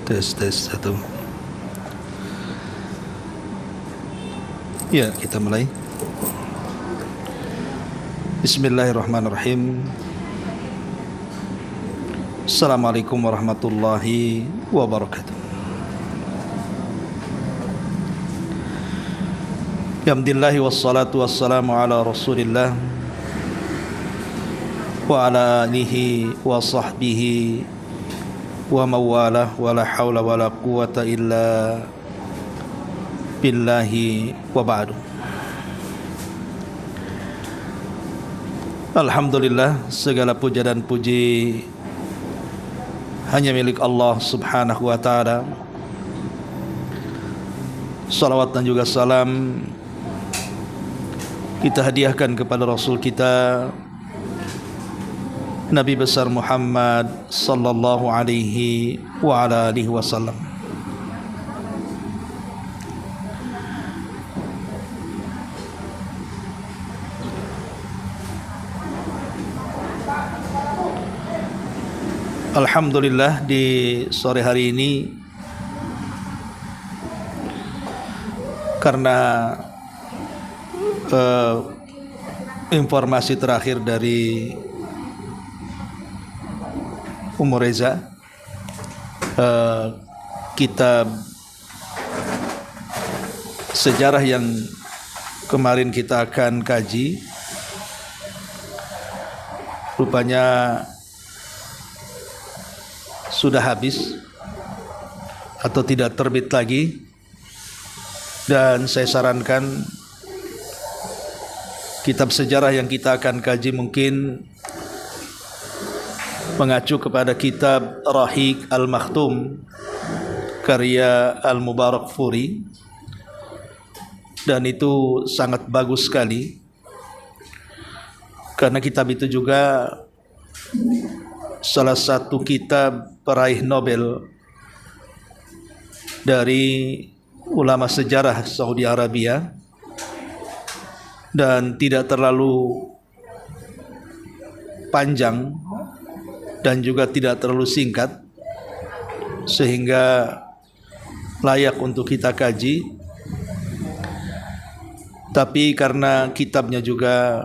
Tes satu. Ya, kita mulai. Bismillahirrahmanirrahim. Assalamualaikum warahmatullahi wabarakatuh. Alhamdulillah wassalatu wassalamu ala Rasulillah wa ala alihi wa sahbihi wa mawalah wa la hawla wa la quwata illa billahi wa ba'du. Alhamdulillah, segala puja dan puji hanya milik Allah subhanahu wa ta'ala. Salawat dan juga salam kita hadiahkan kepada Rasul kita Nabi besar Muhammad sallallahu alaihi wa ala alihi wasallam. Alhamdulillah, di sore hari ini karena informasi terakhir dari Ummu Reza, kitab sejarah yang kemarin kita akan kaji rupanya sudah habis atau tidak terbit lagi, dan saya sarankan kitab sejarah yang kita akan kaji mungkin mengacu kepada kitab Rahiq Al-Makhtum karya Al-Mubarakfuri, dan itu sangat bagus sekali karena kitab itu juga salah satu kitab peraih Nobel dari ulama sejarah Saudi Arabia dan tidak terlalu panjang dan juga tidak terlalu singkat sehingga layak untuk kita kaji. Tapi karena kitabnya juga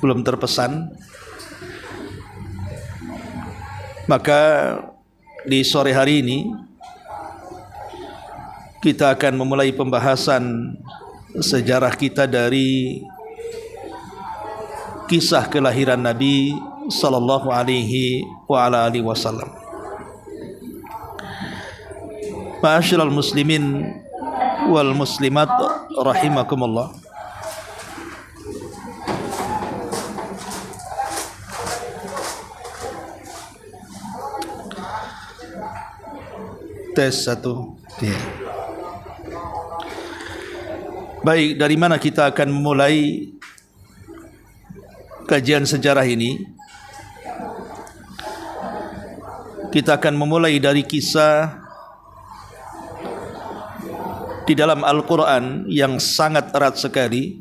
belum terpesan, maka di sore hari ini kita akan memulai pembahasan sejarah kita dari kisah kelahiran Nabi sallallahu alaihi wa ala alihi wasallam. Ma'asyiral muslimin wal muslimat rahimakumullah. Tes satu. Ya. Baik, dari mana kita akan memulai kajian sejarah ini? Kita akan memulai dari kisah di dalam Al-Quran yang sangat erat sekali.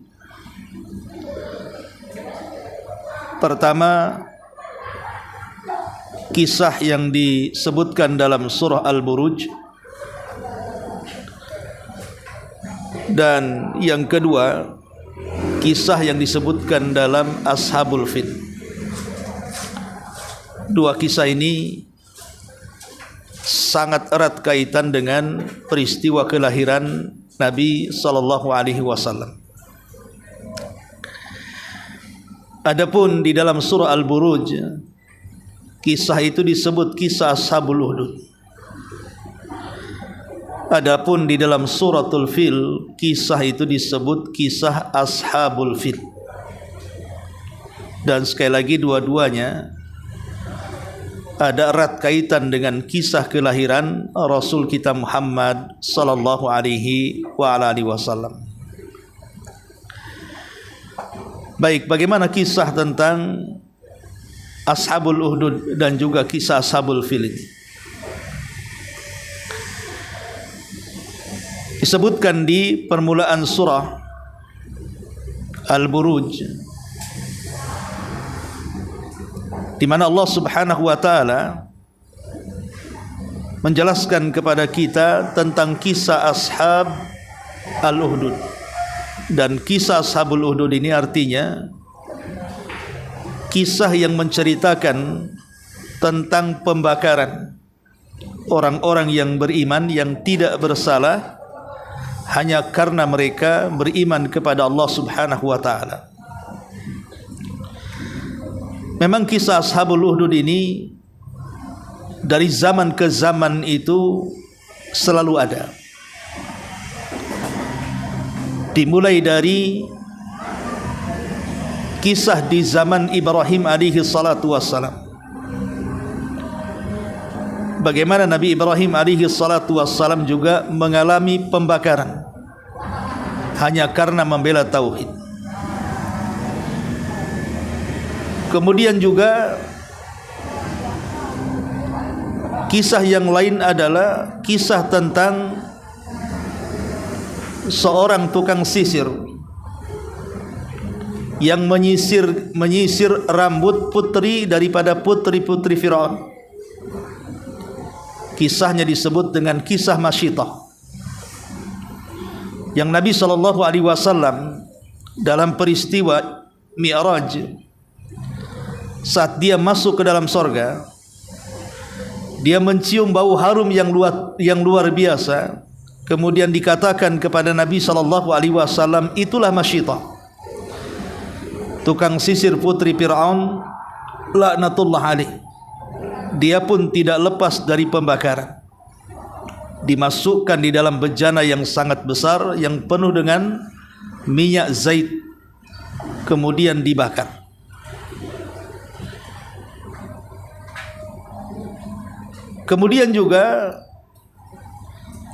Pertama, kisah yang disebutkan dalam surah Al-Buruj, dan yang kedua, kisah yang disebutkan dalam Ashabul Fil. Dua kisah ini sangat erat kaitan dengan peristiwa kelahiran Nabi sallallahu alaihi wasallam. Adapun di dalam surah Al-Buruj, kisah itu disebut kisah Ashabul Uhdud. Adapun di dalam suratul Fil, kisah itu disebut kisah Ashabul Fil. Dan sekali lagi dua-duanya ada erat kaitan dengan kisah kelahiran Rasul kita Muhammad sallallahu alaihi wa ala alihi wasallam. Baik, bagaimana kisah tentang Ashabul Uhdud dan juga kisah Ashabul Fil ini? Disebutkan di permulaan surah Al-Buruj di mana Allah Subhanahu wa taala menjelaskan kepada kita tentang kisah ashab al-Uhdud. Dan kisah ashabul Uhdud ini artinya kisah yang menceritakan tentang pembakaran orang-orang yang beriman yang tidak bersalah hanya karena mereka beriman kepada Allah Subhanahu wa taala. Memang kisah ashabul Uhdud ini dari zaman ke zaman itu selalu ada. Dimulai dari kisah di zaman Ibrahim alaihi salatu wassalam, bagaimana Nabi Ibrahim alaihi salatu wassalam juga mengalami pembakaran hanya karena membela tauhid. Kemudian juga kisah yang lain adalah kisah tentang seorang tukang sisir yang menyisir rambut putri daripada putri-putri Firaun. Kisahnya disebut dengan kisah Masyitah, yang Nabi SAW dalam peristiwa Mi'raj, saat dia masuk ke dalam sorga, dia mencium bau harum yang luar biasa. Kemudian dikatakan kepada Nabi SAW, itulah Masyitah, tukang sisir putri Fir'aun laknatullah alaih. Dia pun tidak lepas dari pembakaran, dimasukkan di dalam bejana yang sangat besar yang penuh dengan minyak zait, kemudian dibakar. Kemudian juga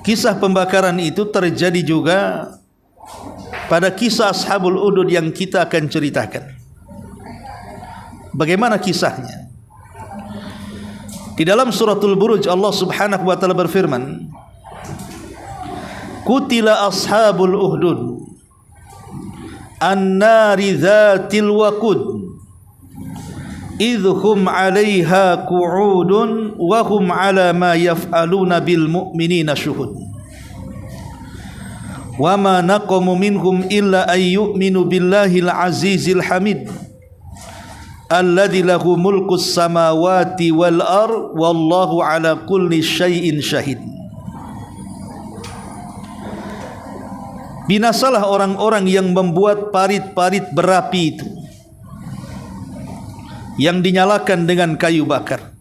kisah pembakaran itu terjadi juga pada kisah ashabul Uhdud yang kita akan ceritakan. Bagaimana kisahnya? Di dalam suratul Buruj Allah Subhanahu wa taala berfirman, Qutila ashabul Uhdud an-nari dzatil waqud idhum 'alaiha qu'udun wa hum 'ala ma yaf'aluna bil mu'minina syuhud wa ma naqamu minhum illa ay yu'minu billahil azizil hamid alladzi lahu mulkus samawati wal ard wallahu 'ala kulli syai'in syahid. Binasalah orang-orang yang membuat parit-parit berapi itu, yang dinyalakan dengan kayu bakar,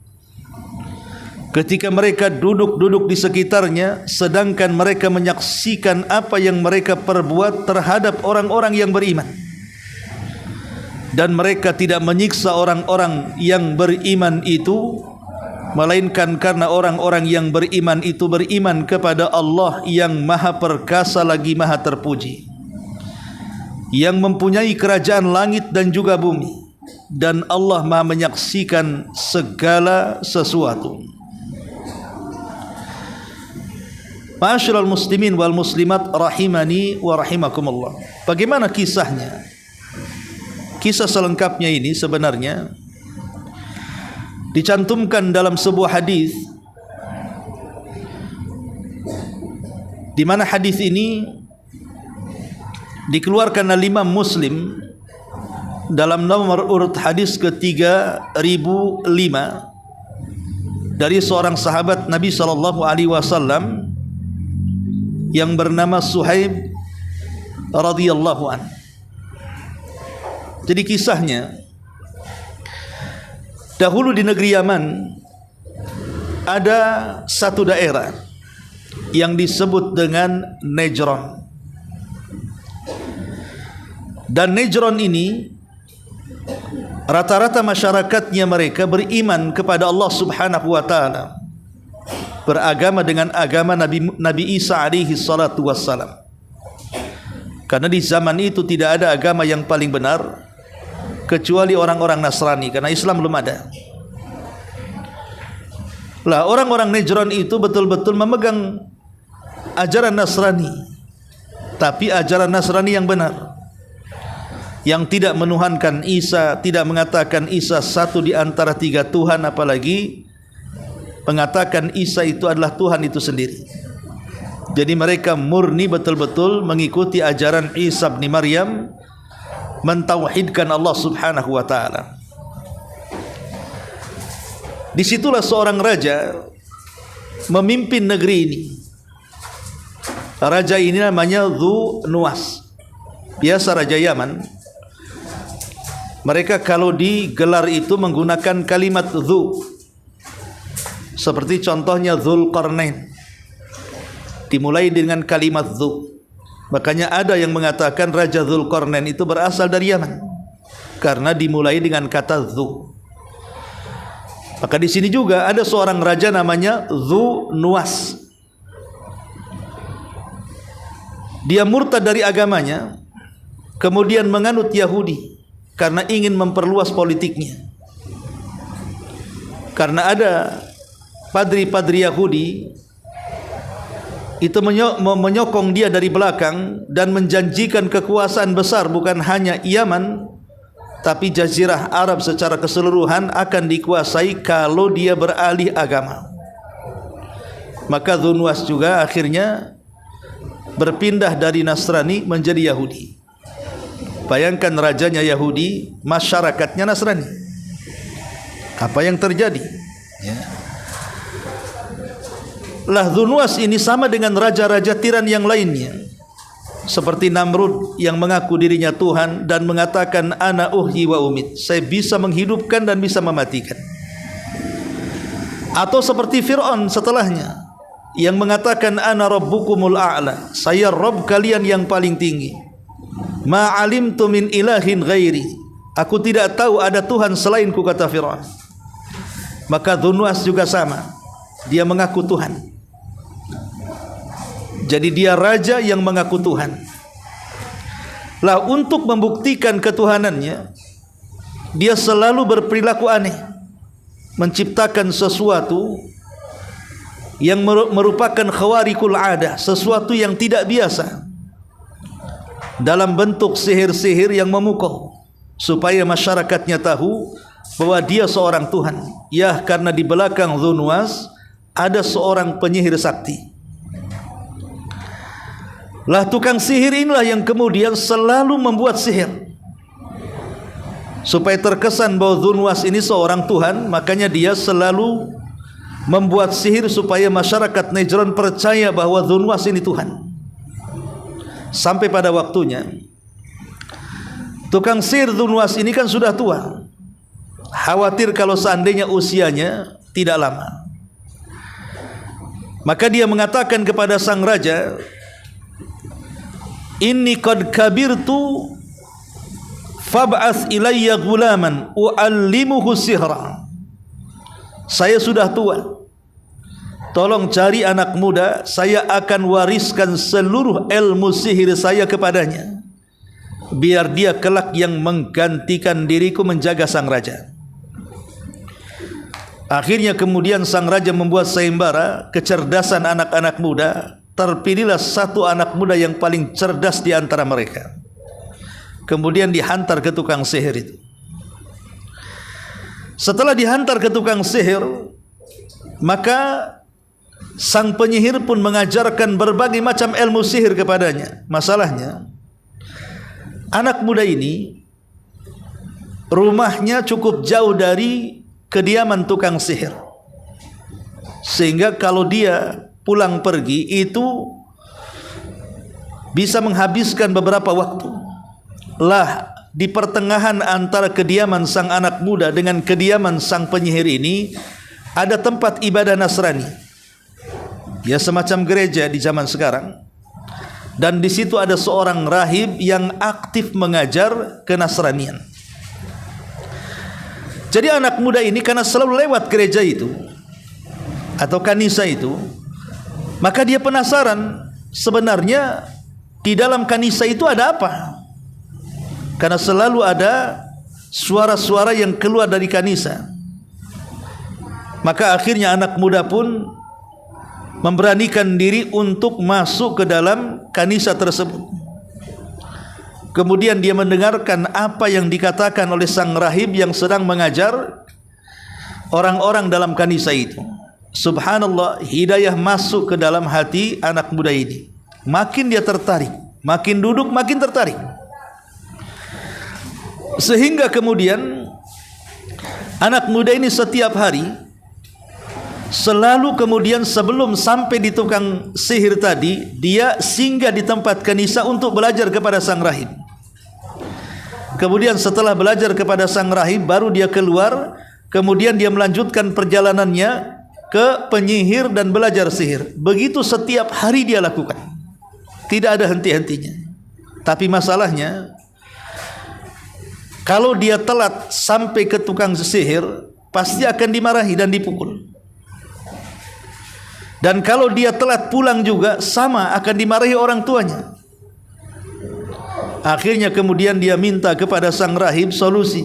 ketika mereka duduk-duduk di sekitarnya, sedangkan mereka menyaksikan apa yang mereka perbuat terhadap orang-orang yang beriman, dan mereka tidak menyiksa orang-orang yang beriman itu, melainkan karena orang-orang yang beriman itu beriman kepada Allah yang maha perkasa lagi maha terpuji, yang mempunyai kerajaan langit dan juga bumi, dan Allah maha menyaksikan segala sesuatu. Ma'asyiral muslimin wal muslimat rahimani wa rahimakumullah. Bagaimana kisahnya? Kisah selengkapnya ini sebenarnya dicantumkan dalam sebuah hadis, di mana hadis ini dikeluarkan oleh Imam Muslim dalam nomor urut hadis ke-3005 dari seorang sahabat Nabi SAW yang bernama Suhaib radhiyallahu anhu. Jadi kisahnya, dahulu di negeri Yaman ada satu daerah yang disebut dengan Najran. Dan Najran ini rata-rata masyarakatnya mereka beriman kepada Allah Subhanahu wa taala, beragama dengan agama Nabi Isa alaihi salatu wassalam. Karena di zaman itu tidak ada agama yang paling benar kecuali orang-orang Nasrani, karena Islam belum ada. Lah, orang-orang Najran itu betul-betul memegang ajaran Nasrani, tapi ajaran Nasrani yang benar. yang tidak menuhankan Isa, tidak mengatakan Isa satu di antara tiga Tuhan, apalagi mengatakan Isa itu adalah Tuhan itu sendiri. Jadi mereka murni betul-betul mengikuti ajaran Isa bin Maryam, mentauhidkan Allah Subhanahu wa taala. Disitulah seorang raja memimpin negeri ini. Raja ini namanya Dzu Nuwas. Biasa raja Yaman, mereka kalau digelar itu menggunakan kalimat Dzu. Seperti contohnya Dzulqarnain, dimulai dengan kalimat Dzu. Makanya ada yang mengatakan Raja Dzulqarnain itu berasal dari Yaman, karena dimulai dengan kata Dzu. Maka di sini juga ada seorang raja namanya Dzu Nuwas. Dia murtad dari agamanya, kemudian menganut Yahudi karena ingin memperluas politiknya. Karena ada padri-padri Yahudi itu menyokong dia dari belakang dan menjanjikan kekuasaan besar, bukan hanya Yaman tapi jazirah Arab secara keseluruhan akan dikuasai kalau dia beralih agama. Maka Dzu Nuwas juga akhirnya berpindah dari Nasrani menjadi Yahudi. Bayangkan rajanya Yahudi, masyarakatnya Nasrani. Apa yang terjadi? Ya. Lah Dzu Nuwas ini sama dengan raja-raja tiran yang lainnya, seperti Namrud yang mengaku dirinya Tuhan dan mengatakan ana uhyi wa umit, saya bisa menghidupkan dan bisa mematikan. Atau seperti Fir'aun setelahnya yang mengatakan ana rabbukumul a'la, saya Rabb kalian yang paling tinggi. Ma alimtu min ilahin ghairi, aku tidak tahu ada Tuhan selainku, kata Fir'aun. Maka Dzu Nuwas juga sama, dia mengaku Tuhan. Jadi dia raja yang mengaku Tuhan. Lah untuk membuktikan ketuhanannya, dia selalu berperilaku aneh, menciptakan sesuatu yang merupakan khawariqul adah, sesuatu yang tidak biasa, dalam bentuk sihir-sihir yang memukau, supaya masyarakatnya tahu bahwa dia seorang Tuhan. Ya, karena di belakang Dzu Nuwas ada seorang penyihir sakti. Lah tukang sihir inilah yang kemudian selalu membuat sihir supaya terkesan bahwa Dzu Nuwas ini seorang Tuhan. Makanya dia selalu membuat sihir supaya masyarakat Najran percaya bahwa Dzu Nuwas ini Tuhan. Sampai pada waktunya tukang sihir Dzu Nuwas ini kan sudah tua, khawatir kalau seandainya usianya tidak lama. Maka dia mengatakan kepada sang raja, inni qad kabirtu fab'ath ilayya gulaman u'allimuhu sihra. Saya sudah tua, tolong cari anak muda, saya akan wariskan seluruh ilmu sihir saya kepadanya, biar dia kelak yang menggantikan diriku menjaga sang raja. Akhirnya kemudian sang raja membuat sayembara kecerdasan anak-anak muda. Terpilihlah satu anak muda yang paling cerdas di antara mereka, kemudian dihantar ke tukang sihir itu. Setelah dihantar ke tukang sihir, maka sang penyihir pun mengajarkan berbagai macam ilmu sihir kepadanya. Masalahnya, anak muda ini rumahnya cukup jauh dari kediaman tukang sihir, sehingga kalau dia pulang pergi itu bisa menghabiskan beberapa waktu. Lah di pertengahan antara kediaman sang anak muda dengan kediaman sang penyihir ini ada tempat ibadah Nasrani, ya semacam gereja di zaman sekarang. Dan di situ ada seorang rahib yang aktif mengajar kenasranian. Jadi anak muda ini karena selalu lewat gereja itu atau kanisa itu, maka dia penasaran sebenarnya di dalam kanisa itu ada apa. Karena selalu ada suara-suara yang keluar dari kanisa. Maka akhirnya anak muda pun memberanikan diri untuk masuk ke dalam kanisa tersebut. Kemudian dia mendengarkan apa yang dikatakan oleh sang rahib yang sedang mengajar orang-orang dalam kanisa itu. Subhanallah, hidayah masuk ke dalam hati anak muda ini. Makin dia tertarik, makin duduk makin tertarik. Sehingga kemudian anak muda ini setiap hari selalu kemudian sebelum sampai di tukang sihir tadi, dia singgah di tempat kanisa untuk belajar kepada sang rahib. Kemudian setelah belajar kepada sang rahib, baru dia keluar. Kemudian dia melanjutkan perjalanannya ke penyihir dan belajar sihir. Begitu setiap hari dia lakukan, tidak ada henti-hentinya. Tapi masalahnya, kalau dia telat sampai ke tukang sihir, pasti akan dimarahi dan dipukul. Dan kalau dia telat pulang juga, sama, akan dimarahi orang tuanya. Akhirnya kemudian dia minta kepada sang rahib solusi.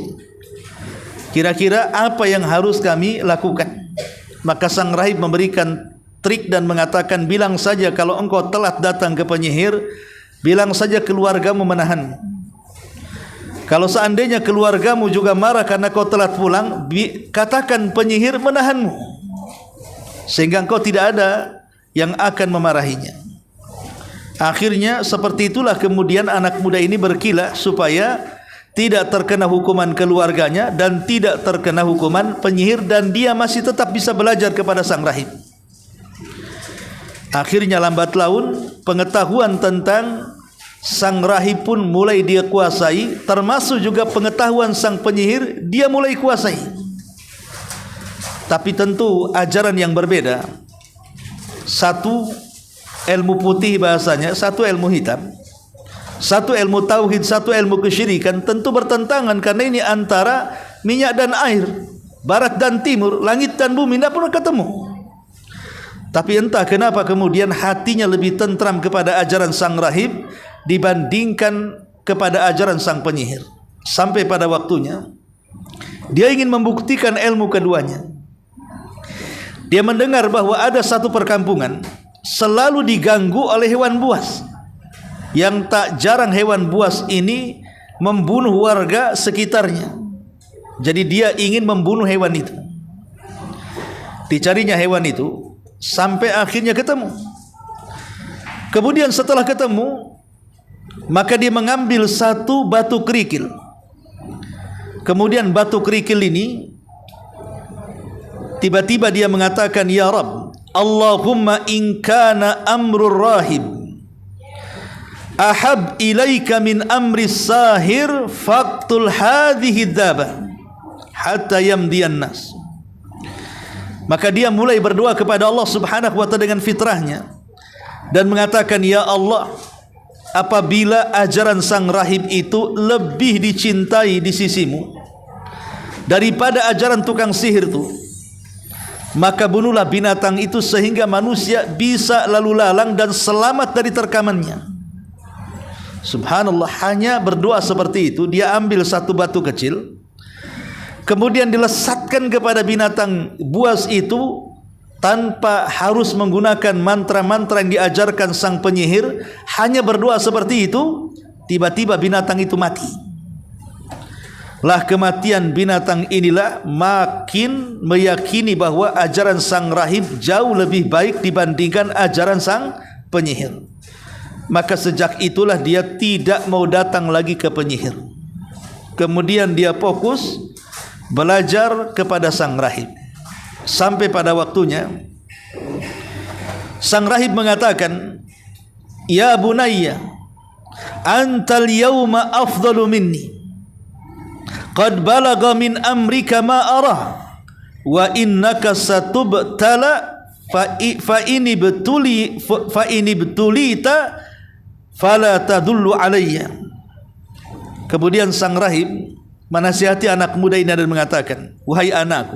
Kira-kira apa yang harus kami lakukan? Maka sang rahib memberikan trik dan mengatakan, bilang saja kalau engkau telat datang ke penyihir, bilang saja keluargamu menahanmu. Kalau seandainya keluargamu juga marah karena kau telat pulang, katakan penyihir menahanmu, sehingga engkau tidak ada yang akan memarahinya. Akhirnya seperti itulah kemudian anak muda ini berkilah supaya tidak terkena hukuman keluarganya dan tidak terkena hukuman penyihir, dan dia masih tetap bisa belajar kepada sang rahib. Akhirnya lambat laun pengetahuan tentang sang rahib pun mulai dia kuasai, termasuk juga pengetahuan sang penyihir dia mulai kuasai. Tapi tentu ajaran yang berbeda. Satu ilmu putih bahasanya, satu ilmu hitam. Satu ilmu tauhid, satu ilmu kesyirikan. Tentu bertentangan, karena ini antara minyak dan air, barat dan timur, langit dan bumi, tidak pernah ketemu. Tapi entah kenapa kemudian hatinya lebih tentram kepada ajaran sang rahib dibandingkan kepada ajaran sang penyihir. Sampai pada waktunya dia ingin membuktikan ilmu keduanya. Dia mendengar bahwa ada satu perkampungan selalu diganggu oleh hewan buas, yang tak jarang hewan buas ini membunuh warga sekitarnya. Jadi dia ingin membunuh hewan itu. Dicarinya hewan itu sampai akhirnya ketemu. Kemudian setelah ketemu, maka dia mengambil satu batu kerikil. Kemudian batu kerikil ini tiba-tiba dia mengatakan, ya Rabb, Allahumma in kana amrul rahib ahab ilaika min amri sahir faqtul hadhihi dzaba hatta yamdiyan nas. Maka dia mulai berdoa kepada Allah Subhanahu wa taala dengan fitrahnya dan mengatakan, ya Allah, apabila ajaran sang rahib itu lebih dicintai di sisimu daripada ajaran tukang sihir itu, maka bunuhlah binatang itu sehingga manusia bisa lalu lalang dan selamat dari terkamannya. Subhanallah, hanya berdoa seperti itu, dia ambil satu batu kecil, kemudian dilesatkan kepada binatang buas itu tanpa harus menggunakan mantra-mantra yang diajarkan sang penyihir. Hanya berdoa seperti itu, tiba-tiba binatang itu mati. Lah kematian binatang inilah makin meyakini bahwa ajaran sang rahib jauh lebih baik dibandingkan ajaran sang penyihir. Maka sejak itulah dia tidak mau datang lagi ke penyihir. Kemudian dia fokus belajar kepada sang rahib. Sampai pada waktunya sang rahib mengatakan, ya bunayya, antal yawma afdalu minni, qad balagha min amrika ma arah, wa innaka satubtala fa ini betulita fala tadullu alayya. Kemudian sang rahib menasihati anak muda ini dan mengatakan, wahai anakku,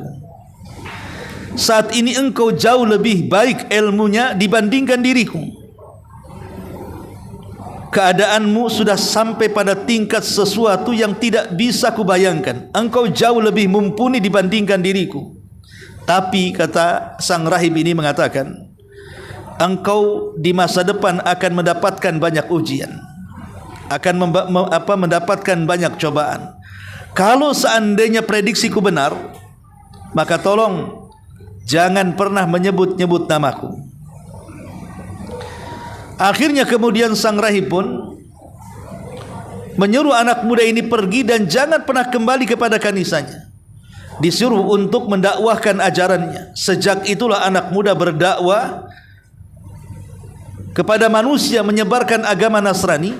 saat ini engkau jauh lebih baik ilmunya dibandingkan diriku. Keadaanmu sudah sampai pada tingkat sesuatu yang tidak bisa kubayangkan. Engkau jauh lebih mumpuni dibandingkan diriku. Tapi kata sang rahib ini mengatakan, engkau di masa depan akan mendapatkan banyak ujian. akan mendapatkan banyak cobaan. Kalau seandainya prediksiku benar, maka tolong jangan pernah menyebut-nyebut namaku. Akhirnya kemudian sang rahib pun menyuruh anak muda ini pergi dan jangan pernah kembali kepada kanisannya. Disuruh untuk mendakwahkan ajarannya. Sejak itulah anak muda berdakwah kepada manusia, menyebarkan agama Nasrani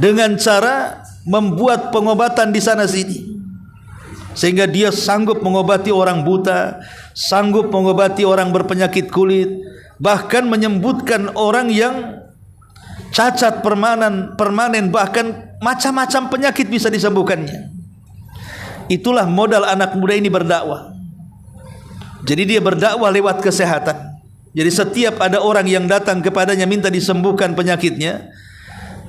dengan cara membuat pengobatan di sana sini, sehingga dia sanggup mengobati orang buta, sanggup mengobati orang berpenyakit kulit, bahkan menyembuhkan orang yang cacat permanen, bahkan macam-macam penyakit bisa disembuhkannya. Itulah modal anak muda ini berdakwah. Jadi dia berdakwah lewat kesehatan. Jadi setiap ada orang yang datang kepadanya minta disembuhkan penyakitnya,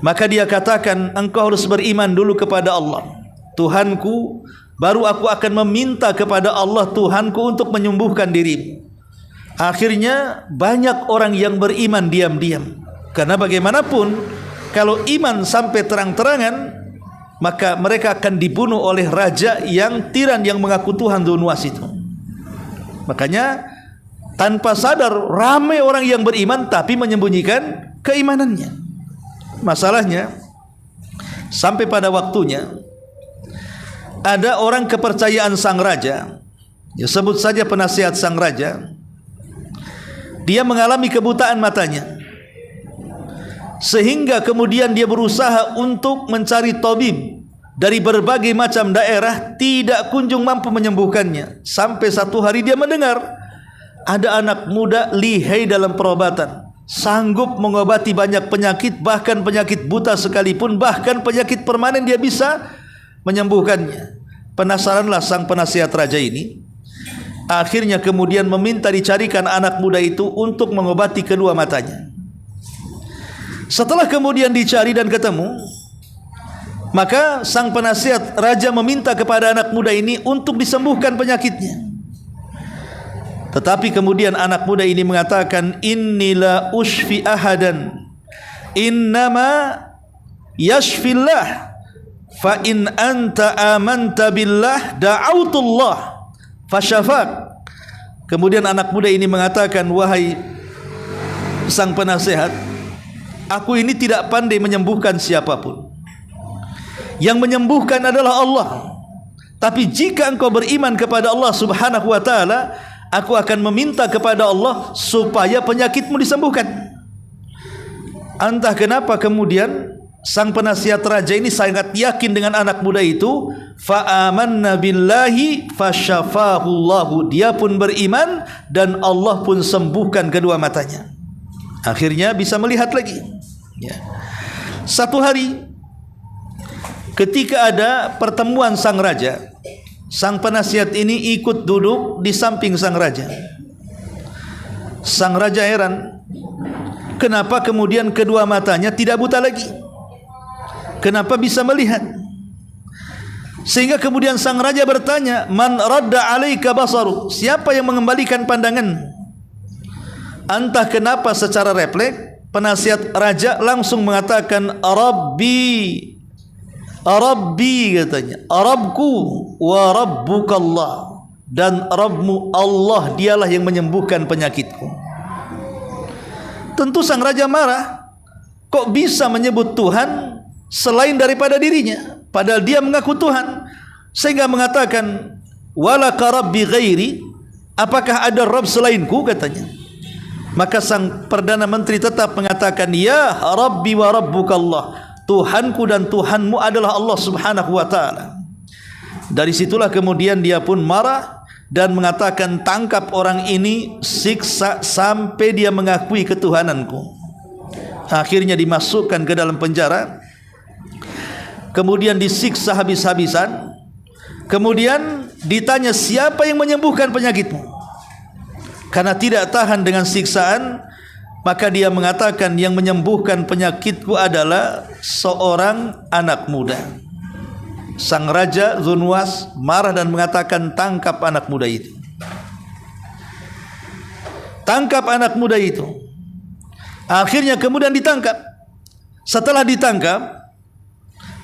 maka dia katakan, engkau harus beriman dulu kepada Allah Tuhanku, baru aku akan meminta kepada Allah Tuhanku untuk menyembuhkan dirimu. Akhirnya banyak orang yang beriman diam-diam. Karena bagaimanapun kalau iman sampai terang-terangan, maka mereka akan dibunuh oleh raja yang tiran yang mengaku Tuhan Dzunwas itu. Makanya tanpa sadar ramai orang yang beriman tapi menyembunyikan keimanannya. Masalahnya sampai pada waktunya ada orang kepercayaan sang raja, ya sebut saja penasihat sang raja, dia mengalami kebutaan matanya, sehingga kemudian dia berusaha untuk mencari tabib dari berbagai macam daerah, tidak kunjung mampu menyembuhkannya. Sampai satu hari dia mendengar ada anak muda lihai dalam perobatan, sanggup mengobati banyak penyakit, bahkan penyakit buta sekalipun, bahkan penyakit permanen dia bisa menyembuhkannya. Penasaranlah sang penasihat raja ini. Akhirnya kemudian meminta dicarikan anak muda itu untuk mengobati kedua matanya. Setelah kemudian dicari dan ketemu, maka sang penasihat raja meminta kepada anak muda ini untuk disembuhkan penyakitnya. Tetapi kemudian anak muda ini mengatakan, innila ushfi ahadan innama yashfillah fa in anta amanta billah da'autullah fasyafak. Kemudian anak muda ini mengatakan, wahai sang penasehat, aku ini tidak pandai menyembuhkan siapapun. Yang menyembuhkan adalah Allah. Tapi jika engkau beriman kepada Allah Subhanahu wa ta'ala, aku akan meminta kepada Allah supaya penyakitmu disembuhkan. Entah kenapa kemudian sang penasihat raja ini sangat yakin dengan anak muda itu. Fa'amanna billahi fasyafahullahu. Dia pun beriman dan Allah pun sembuhkan kedua matanya. Akhirnya bisa melihat lagi. Ya. Satu hari ketika ada pertemuan sang raja, sang penasihat ini ikut duduk di samping sang raja. Sang raja heran, kenapa kemudian kedua matanya tidak buta lagi? Kenapa bisa melihat? Sehingga kemudian sang raja bertanya, man radda alaika basaru? Siapa yang mengembalikan pandangan? Entah kenapa secara refleks penasihat raja langsung mengatakan, Rabbi, Rabbi katanya, Rabbku wa Rabbukallah, dan Rabbmu Allah, dialah yang menyembuhkan penyakitku. Tentu sang raja marah, kok bisa menyebut Tuhan selain daripada dirinya, padahal dia mengaku Tuhan. Sehingga mengatakan, walaka Rabbi ghairi, apakah ada Rabb selainku katanya. Maka sang Perdana Menteri tetap mengatakan, ya Rabbi wa Rabbukallah, Tuhanku dan Tuhanmu adalah Allah Subhanahu wa ta'ala. Dari situlah kemudian dia pun marah dan mengatakan, tangkap orang ini, siksa sampai dia mengakui ketuhananku. Akhirnya dimasukkan ke dalam penjara, kemudian disiksa habis-habisan. Kemudian ditanya, siapa yang menyembuhkan penyakitmu? Karena tidak tahan dengan siksaan, maka dia mengatakan, yang menyembuhkan penyakitku adalah seorang anak muda. Sang raja Dzunwas marah dan mengatakan, tangkap anak muda itu. Tangkap anak muda itu. Akhirnya kemudian ditangkap. Setelah ditangkap,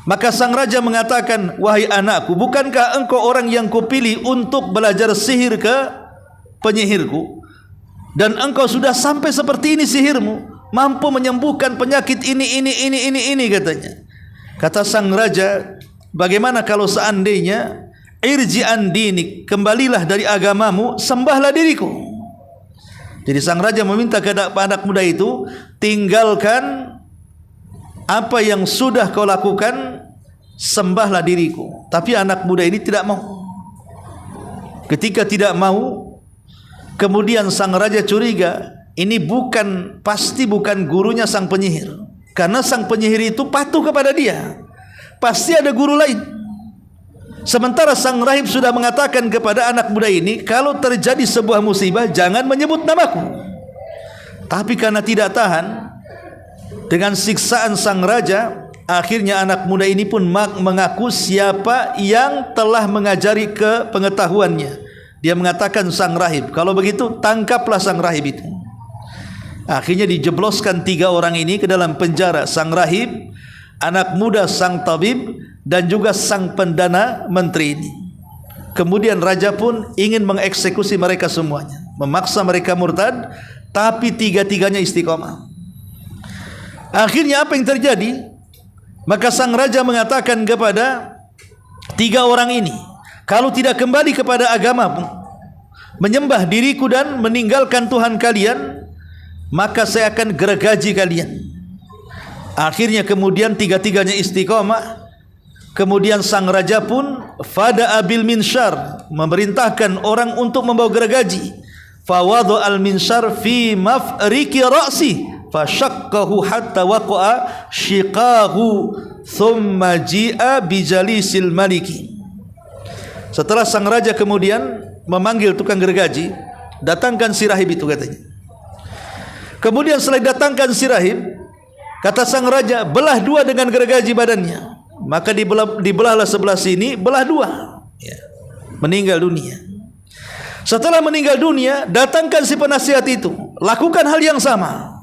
maka sang raja mengatakan, wahai anakku, bukankah engkau orang yang kupilih untuk belajar sihir ke penyihirku? Dan engkau sudah sampai seperti ini sihirmu, mampu menyembuhkan penyakit ini katanya. Kata sang raja, bagaimana kalau seandainya irji an dinik, kembalilah dari agamamu, sembahlah diriku. Jadi sang raja meminta kepada anak muda itu, tinggalkan apa yang sudah kau lakukan, sembahlah diriku. Tapi anak muda ini tidak mau. Ketika tidak mau, kemudian sang raja curiga, ini pasti bukan gurunya sang penyihir. Karena sang penyihir itu patuh kepada dia, pasti ada guru lain. Sementara sang rahib sudah mengatakan kepada anak muda ini, kalau terjadi sebuah musibah jangan menyebut namaku. Tapi karena tidak tahan dengan siksaan sang raja, akhirnya anak muda ini pun mengaku siapa yang telah mengajari kepengetahuannya. Dia mengatakan sang rahib, kalau begitu tangkaplah sang rahib itu. Akhirnya dijebloskan 3 orang ini ke dalam penjara, sang rahib, anak muda sang tabib, dan juga sang pendana menteri ini. Kemudian raja pun ingin mengeksekusi mereka semuanya, memaksa mereka murtad, tapi 3-tiganya istiqomah. Akhirnya apa yang terjadi? Maka sang raja mengatakan kepada 3 orang ini, kalau tidak kembali kepada agamamu, menyembah diriku dan meninggalkan Tuhan kalian, maka saya akan gergaji kalian. Akhirnya kemudian 3-tiganya istiqomah. Kemudian sang raja pun fada abil minsyar, memerintahkan orang untuk membawa gergaji. Fawadu al minsyar fi mafriki ra'si, fashaqqahu hatta waqa'a shiqahu, thumma ji'a bijalisil maliki. Setelah sang raja kemudian memanggil tukang gergaji, datangkan si rahib itu katanya. Kemudian setelah datangkan si rahib, kata sang raja, belah 2 dengan gergaji badannya. Maka dibelahlah sebelah sini, belah 2, ya, meninggal dunia. Setelah meninggal dunia, datangkan si penasihat itu, lakukan hal yang sama.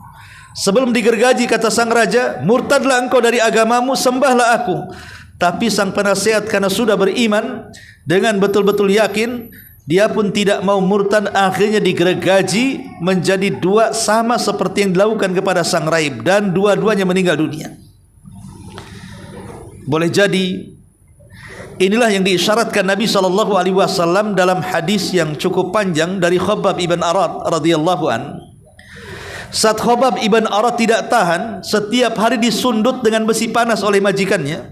Sebelum digergaji, kata sang raja, murtadlah engkau dari agamamu, sembahlah aku. Tapi sang penasihat karena sudah beriman dengan betul-betul yakin, dia pun tidak mau murtad. Akhirnya digergaji menjadi 2, sama seperti yang dilakukan kepada sang rahib, dan dua-duanya meninggal dunia. Boleh jadi inilah yang diisyaratkan Nabi SAW dalam hadis yang cukup panjang dari Khabbab ibn Arad radhiyallahu an. Saat Khabbab ibn Arad tidak tahan, setiap hari disundut dengan besi panas oleh majikannya.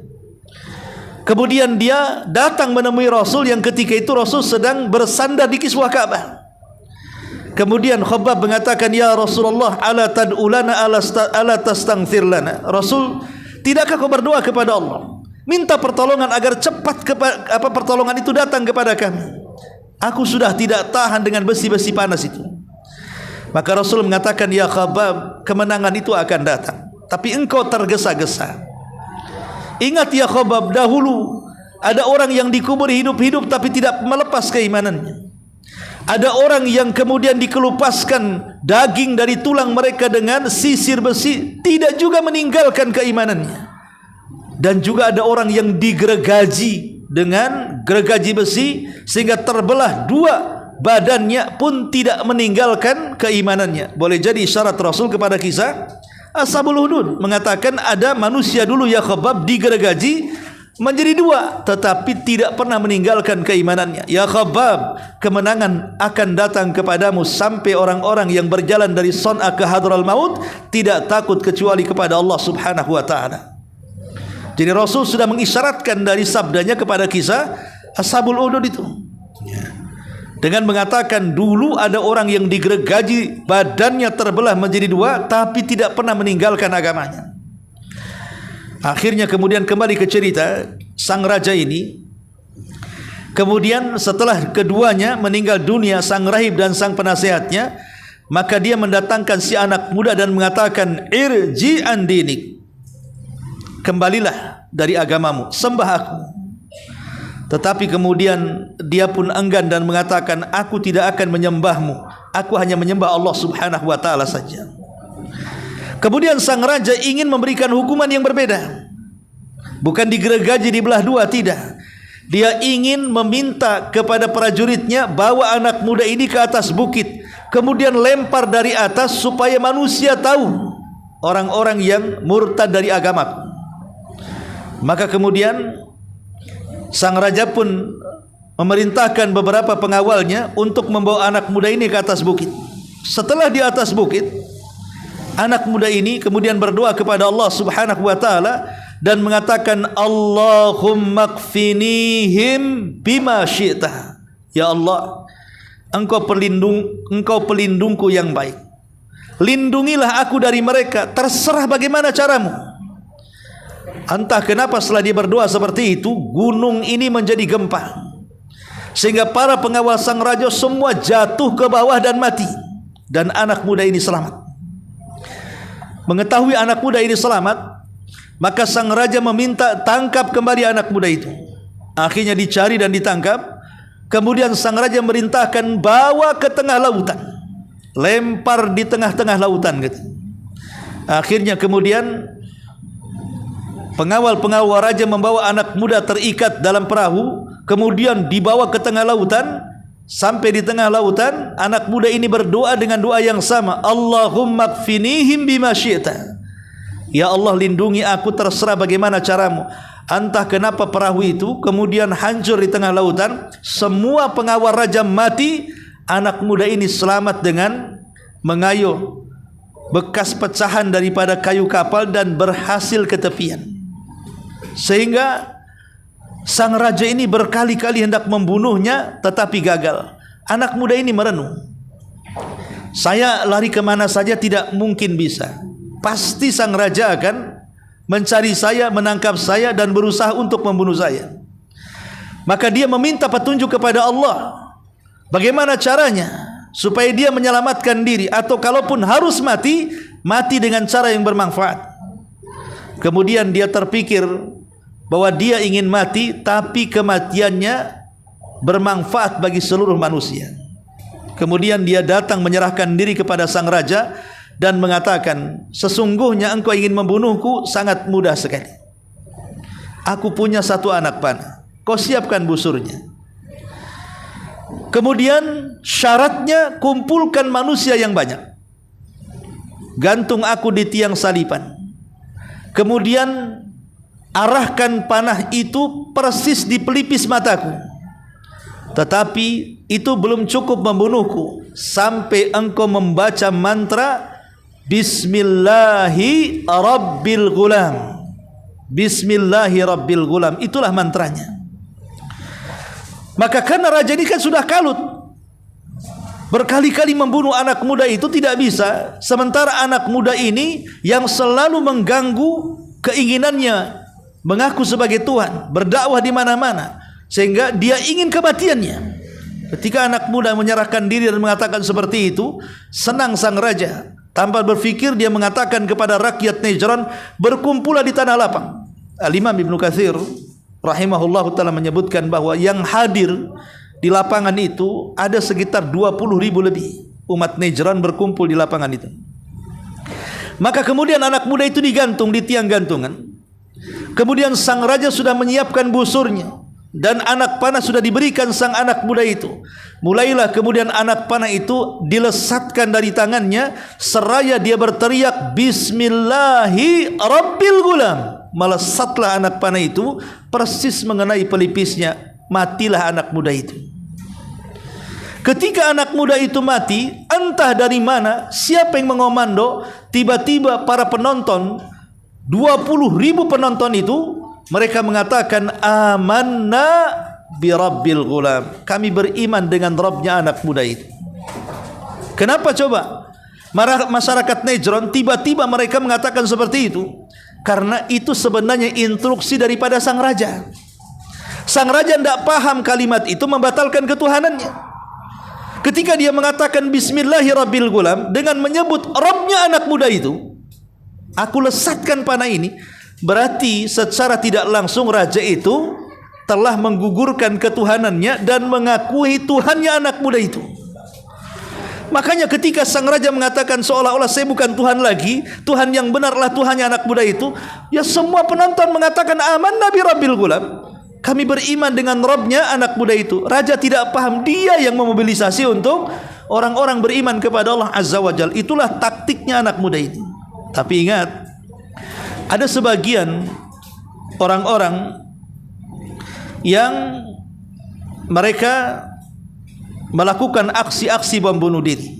Kemudian dia datang menemui Rasul yang ketika itu Rasul sedang bersandar di kiswah Ka'bah. Kemudian Khabbab mengatakan, ya Rasulullah, ala tad'ulana ala tastaghfir lana. Rasul, tidakkah kau berdoa kepada Allah, minta pertolongan agar cepat pertolongan itu datang kepada kami? Aku sudah tidak tahan dengan besi-besi panas itu. Maka Rasul mengatakan, ya Khabbab, kemenangan itu akan datang, tapi engkau tergesa-gesa. Ingat ya Khabbab, dahulu ada orang yang dikubur hidup-hidup tapi tidak melepas keimanannya. Ada orang yang kemudian dikelupaskan daging dari tulang mereka dengan sisir besi, tidak juga meninggalkan keimanannya. Dan juga ada orang yang digergaji dengan gergaji besi sehingga terbelah 2 badannya pun tidak meninggalkan keimanannya. Boleh jadi syarat Rasul kepada kisah Ashabul Hudud, mengatakan ada manusia dulu ya Khabbab digergaji menjadi 2 tetapi tidak pernah meninggalkan keimanannya. Ya Khabbab, kemenangan akan datang kepadamu sampai orang-orang yang berjalan dari Son'a ke Hadral Maut tidak takut kecuali kepada Allah Subhanahu wa taala. Jadi Rasul sudah mengisyaratkan dari sabdanya kepada kisah Ashabul Hudud itu, dengan mengatakan dulu ada orang yang digergaji, badannya terbelah menjadi 2 tapi tidak pernah meninggalkan agamanya. Akhirnya kemudian kembali ke cerita sang raja ini. Kemudian setelah keduanya meninggal dunia, sang rahib dan sang penasehatnya, maka dia mendatangkan si anak muda dan mengatakan, irji an dinik, kembalilah dari agamamu, sembah aku. Tetapi kemudian dia pun enggan dan mengatakan, aku tidak akan menyembahmu, aku hanya menyembah Allah Subhanahu wa taala saja. Kemudian sang raja ingin memberikan hukuman yang berbeda. Bukan digergaji di belah dua, tidak. Dia ingin meminta kepada prajuritnya, bawa anak muda ini ke atas bukit, kemudian lempar dari atas supaya manusia tahu orang-orang yang murtad dari agama. Maka kemudian sang raja pun memerintahkan beberapa pengawalnya untuk membawa anak muda ini ke atas bukit. Setelah di atas bukit, anak muda ini kemudian berdoa kepada Allah Subhanahu wa taala dan mengatakan, Allahumma kfinihim bima syi'ta. Ya Allah, Engkau pelindungku yang baik. Lindungilah aku dari mereka, terserah bagaimana caramu. Entah kenapa setelah dia berdoa seperti itu, gunung ini menjadi gempa, sehingga para pengawal sang raja semua jatuh ke bawah dan mati, dan anak muda ini selamat. Mengetahui anak muda ini selamat, maka sang raja meminta tangkap kembali anak muda itu. Akhirnya dicari dan ditangkap. Kemudian sang raja merintahkan bawa ke tengah lautan, lempar di tengah-tengah lautan gitu. Akhirnya kemudian pengawal-pengawal raja membawa anak muda terikat dalam perahu, kemudian dibawa ke tengah lautan. Sampai di tengah lautan, anak muda ini berdoa dengan doa yang sama, Allahumma kfinihim bima syi'ta. Ya Allah, lindungi aku, terserah bagaimana caramu. Entah kenapa perahu itu kemudian hancur di tengah lautan. Semua pengawal raja mati. Anak muda ini selamat dengan mengayuh bekas pecahan daripada kayu kapal dan berhasil ke tepian. Sehingga sang raja ini berkali-kali hendak membunuhnya, tetapi gagal. Anak muda ini merenung, saya lari kemana saja tidak mungkin bisa. Pasti sang raja akan mencari saya, menangkap saya, dan berusaha untuk membunuh saya. Maka dia meminta petunjuk kepada Allah, bagaimana caranya supaya dia menyelamatkan diri, atau kalaupun harus mati, mati dengan cara yang bermanfaat. Kemudian dia terpikir bahwa dia ingin mati, tapi kematiannya bermanfaat bagi seluruh manusia. Kemudian dia datang menyerahkan diri kepada sang raja dan mengatakan, sesungguhnya engkau ingin membunuhku sangat mudah sekali. Aku punya satu anak panah, kau siapkan busurnya. Kemudian syaratnya, kumpulkan manusia yang banyak, gantung aku di tiang salipan, kemudian arahkan panah itu persis di pelipis mataku. Tetapi itu belum cukup membunuhku sampai engkau membaca mantra Bismillahi Rabbil Ghulam. Bismillahi Rabbil Ghulam, itulah mantranya. Maka karena raja ini kan sudah kalut, berkali-kali membunuh anak muda itu tidak bisa. Sementara anak muda ini yang selalu mengganggu keinginannya mengaku sebagai Tuhan, berdakwah di mana-mana, sehingga dia ingin kematiannya. Ketika anak muda menyerahkan diri dan mengatakan seperti itu, senang sang raja. Tanpa berfikir dia mengatakan kepada rakyat Najran, berkumpulah di tanah lapang. Al-Imam Ibnu Katsir rahimahullah ta'ala menyebutkan bahwa yang hadir di lapangan itu ada sekitar 20.000 lebih. Umat Najran berkumpul di lapangan itu. Maka kemudian anak muda itu digantung di tiang gantungan. Kemudian sang raja sudah menyiapkan busurnya, dan anak panah sudah diberikan sang anak muda itu. Mulailah kemudian anak panah itu dilesatkan dari tangannya, seraya dia berteriak Bismillahi Rabbil Ghulam. Melesatlah anak panah itu persis mengenai pelipisnya. Matilah anak muda itu. Ketika anak muda itu mati, entah dari mana, siapa yang mengomando, tiba-tiba para penonton, 20.000 penonton itu, mereka mengatakan amanna bi Rabbil Ghulam. Kami beriman dengan Rabbnya anak muda itu. Kenapa coba? Masyarakat Najran tiba-tiba mereka mengatakan seperti itu, karena itu sebenarnya instruksi daripada sang raja. Sang raja tidak paham kalimat itu membatalkan ketuhanannya. Ketika dia mengatakan Bismillahi Rabbil Ghulam dengan menyebut Rabbnya anak muda itu, aku lesatkan panah ini, berarti secara tidak langsung raja itu telah menggugurkan ketuhanannya dan mengakui Tuhannya anak muda itu. Makanya ketika sang raja mengatakan seolah-olah saya bukan Tuhan lagi, Tuhan yang benarlah Tuhannya anak muda itu, ya semua penonton mengatakan amanna bi rabbil gulam. Kami beriman dengan Rabbnya anak muda itu. Raja tidak paham, dia yang memobilisasi untuk orang-orang beriman kepada Allah Azza wa Jalla. Itulah taktiknya anak muda itu. Tapi ingat, ada sebagian orang-orang yang mereka melakukan aksi-aksi bom bunuh diri.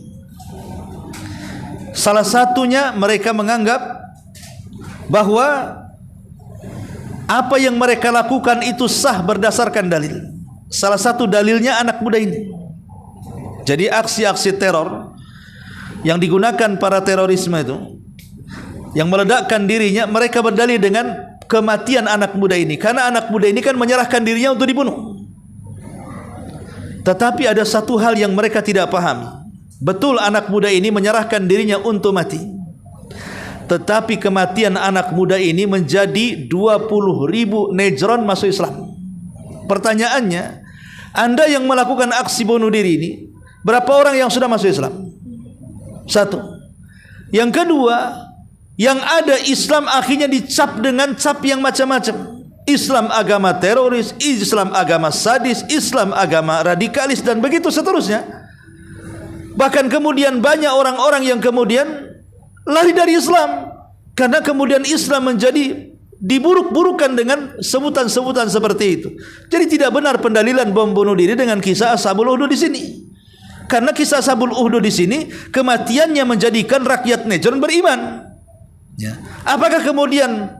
Salah satunya mereka menganggap bahwa apa yang mereka lakukan itu sah berdasarkan dalil. Salah satu dalilnya anak muda ini. Jadi aksi-aksi teror yang digunakan para terorisme itu, yang meledakkan dirinya, mereka berdalil dengan kematian anak muda ini. Karena anak muda ini kan menyerahkan dirinya untuk dibunuh. Tetapi ada satu hal yang mereka tidak pahami. Betul anak muda ini menyerahkan dirinya untuk mati, tetapi kematian anak muda ini menjadi 20.000 Nejron masuk Islam. Pertanyaannya, Anda yang melakukan aksi bunuh diri ini, berapa orang yang sudah masuk Islam? Satu. Yang kedua, yang ada Islam akhirnya dicap dengan cap yang macam-macam. Islam agama teroris, Islam agama sadis, Islam agama radikalis, dan begitu seterusnya. Bahkan kemudian banyak orang-orang yang kemudian lari dari Islam karena kemudian Islam menjadi diburuk-burukan dengan sebutan-sebutan seperti itu. Jadi tidak benar pendalilan bom bunuh diri dengan kisah Ashabul Ukhdud di sini. Karena kisah Ashabul Ukhdud di sini kematiannya menjadikan rakyat Najran beriman. Ya. Apakah kemudian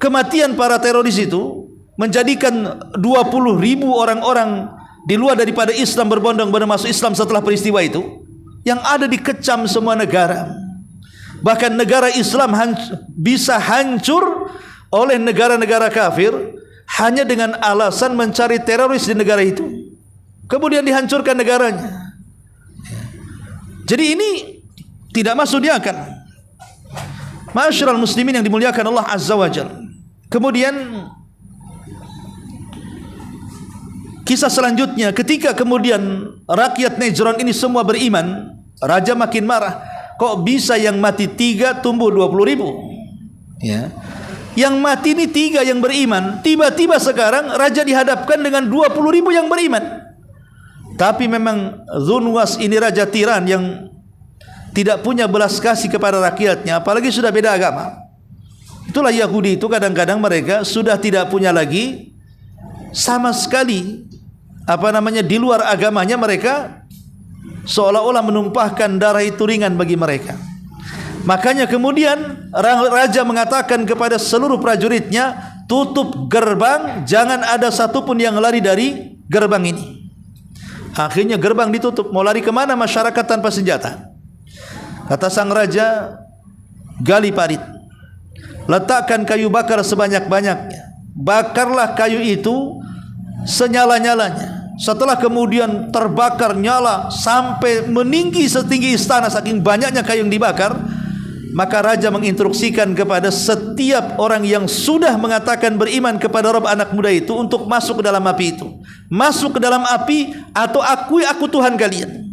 kematian para teroris itu menjadikan 20.000 orang-orang di luar daripada Islam berbondong-bondong masuk Islam setelah peristiwa itu? Yang ada dikecam semua negara. Bahkan negara Islam bisa hancur oleh negara-negara kafir hanya dengan alasan mencari teroris di negara itu. Kemudian dihancurkan negaranya. Jadi ini tidak masuk di akal. Ma'asyiral muslimin yang dimuliakan Allah Azza wa Jalla. Kemudian kisah selanjutnya, ketika kemudian rakyat Najran ini semua beriman, raja makin marah. Kok bisa yang mati 3 tumbuh 20.000? Ya. Yang mati ini 3 yang beriman. Tiba-tiba sekarang raja dihadapkan dengan 20.000 yang beriman. Tapi memang Dzunwas ini raja tiran yang tidak punya belas kasih kepada rakyatnya, apalagi sudah beda agama. Itulah Yahudi itu, kadang-kadang mereka sudah tidak punya lagi sama sekali di luar agamanya, mereka seolah-olah menumpahkan darah itu ringan bagi mereka. Makanya kemudian raja mengatakan kepada seluruh prajuritnya, tutup gerbang, jangan ada satupun yang lari dari gerbang ini. Akhirnya gerbang ditutup. Mau lari kemana masyarakat tanpa senjata? Kata sang raja, gali parit, letakkan kayu bakar sebanyak-banyaknya, bakarlah kayu itu senyala-nyalanya. Setelah kemudian terbakar nyala sampai meninggi setinggi istana saking banyaknya kayu yang dibakar, maka raja menginstruksikan kepada setiap orang yang sudah mengatakan beriman kepada Rabb anak muda itu untuk masuk ke dalam api itu. Masuk ke dalam api atau akui aku Tuhan kalian.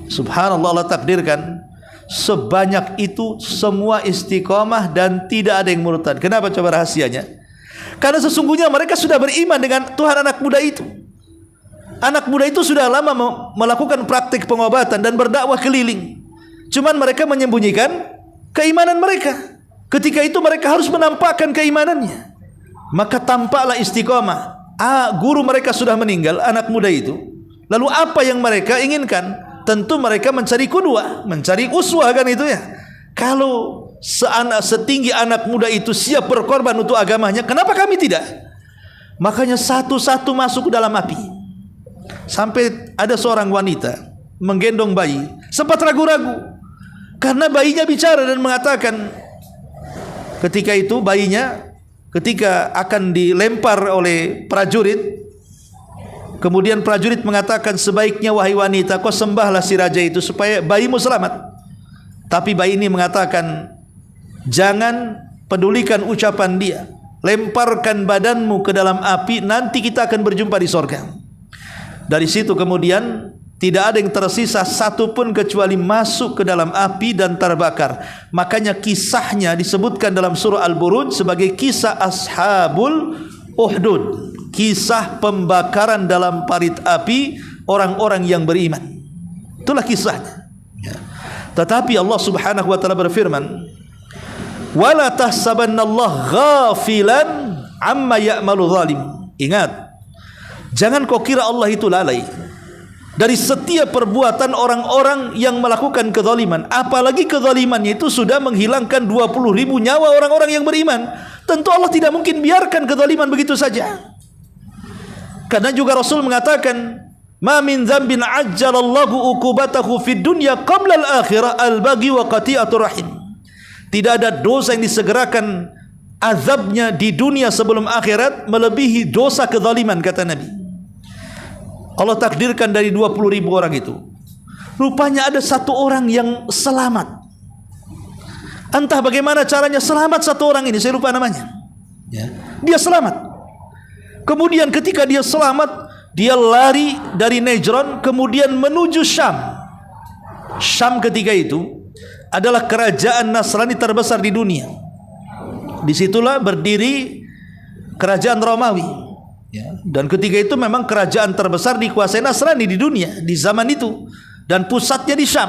Subhanallah, Allah takdirkan sebanyak itu semua istiqomah dan tidak ada yang murtad. Kenapa? Coba rahasianya. Karena sesungguhnya mereka sudah beriman dengan Tuhan anak muda itu. Anak muda itu sudah lama melakukan praktik pengobatan dan berdakwah keliling. Cuman mereka menyembunyikan keimanan mereka. Ketika itu mereka harus menampakkan keimanannya. Maka tampaklah istiqomah. Guru mereka sudah meninggal, anak muda itu. Lalu apa yang mereka inginkan? Tentu mereka mencari qudwah, mencari uswah, kan itu ya. Kalau setinggi anak muda itu siap berkorban untuk agamanya, kenapa kami tidak? Makanya satu-satu masuk ke dalam api. Sampai ada seorang wanita menggendong bayi, sempat ragu-ragu karena bayinya bicara dan mengatakan, ketika itu bayinya ketika akan dilempar oleh prajurit, kemudian prajurit mengatakan, sebaiknya wahai wanita kau sembahlah si raja itu supaya bayimu selamat. Tapi bayi ini mengatakan, jangan pedulikan ucapan dia, lemparkan badanmu ke dalam api, nanti kita akan berjumpa di sorga. Dari situ kemudian tidak ada yang tersisa satu pun kecuali masuk ke dalam api dan terbakar. Makanya kisahnya disebutkan dalam surah Al-Buruj sebagai kisah Ashabul Uhdud, kisah pembakaran dalam parit api orang-orang yang beriman. Itulah kisahnya. Tetapi Allah Subhanahu wa taala berfirman, "Wala tahsabannallaha ghafilan amma ya'malu zalim." Ingat, jangan kau kira Allah itu lalai dari setiap perbuatan orang-orang yang melakukan kezaliman. Apalagi kezalimannya itu sudah menghilangkan 20.000 nyawa orang-orang yang beriman. Tentu Allah tidak mungkin biarkan kezaliman begitu saja. Karena juga Rasul mengatakan, "Ma min dzambin ajjalallahu uqubatahu fid dunya qabla al-akhirah al-baghi wa qati'atur rahim." Tidak ada dosa yang disegerakan azabnya di dunia sebelum akhirat melebihi dosa kezaliman, kata Nabi. Allah takdirkan dari 20.000 orang itu, rupanya ada satu orang yang selamat. Entah bagaimana caranya selamat satu orang ini, saya lupa namanya. Dia selamat. Kemudian ketika dia selamat, dia lari dari Najran kemudian menuju Syam. Syam ketika itu adalah kerajaan Nasrani terbesar di dunia. Disitulah berdiri kerajaan Romawi. Dan ketika itu memang kerajaan terbesar dikuasai Nasrani di dunia di zaman itu, dan pusatnya di Syam.